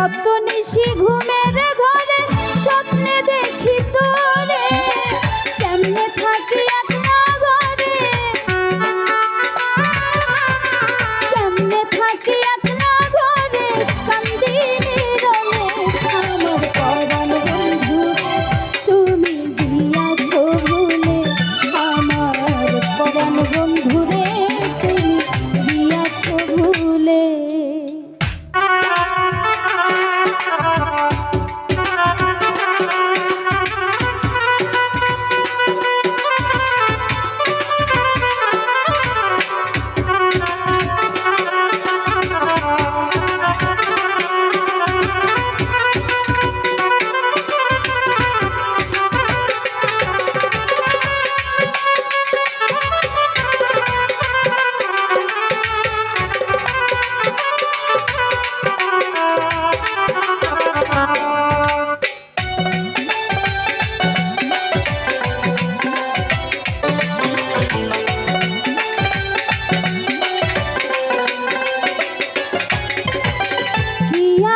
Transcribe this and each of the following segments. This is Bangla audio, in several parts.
কত নিশি ঘুমের ঘরে স্বপ্নে দেখি তোরে, কেমনে থাকি একলা ঘরে, কেমনে থাকি একলা ঘরে, কান্দি নীরবে আমার পরাণ বন্ধু তুমি দিয়াছো ভুলে, আমার পরাণ বন্ধু রে তুমি দিয়াছো ভুলে।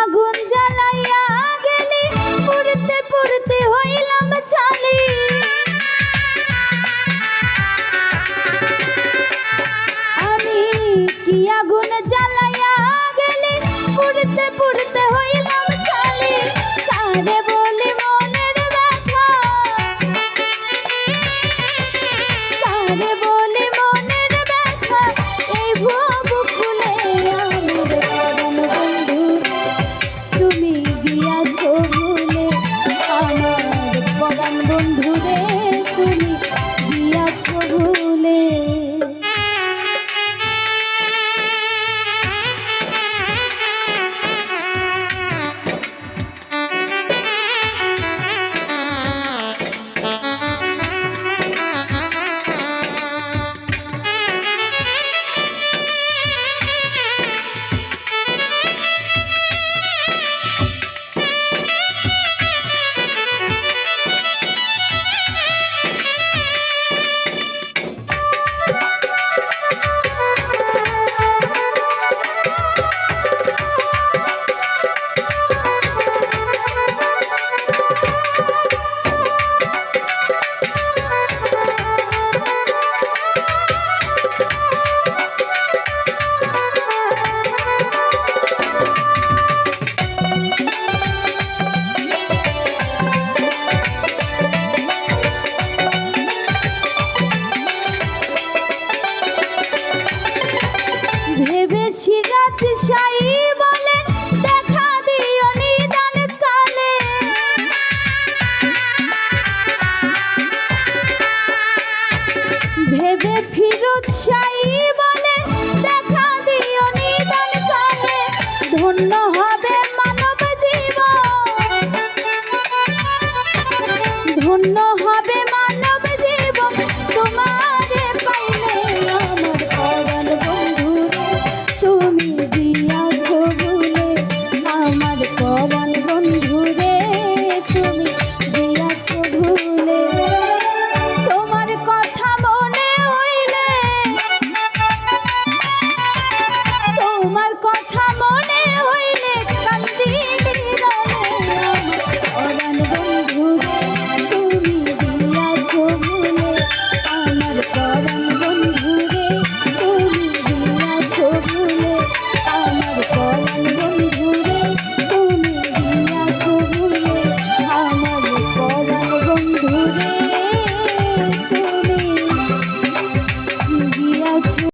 আগুন জ্বালাইয়া গেলি পুড়তে পুড়তে হইলাম ছালি, আমি কি আগুন জ্বালাইয়া গেলি পুড়তে পুড়তে হইলাম ছালি, কারে বলি মনের ব্যথা, কারে বলি মনের ব্যথা, এই ভুয়া বুকুলে আমার পরাণ বন্ধু তুমি গিয়াছো ভুলে, আমার পরাণ বন্ধু রে তুমি গিয়াছো ভুলে। ভেবেছি রাত সাইবা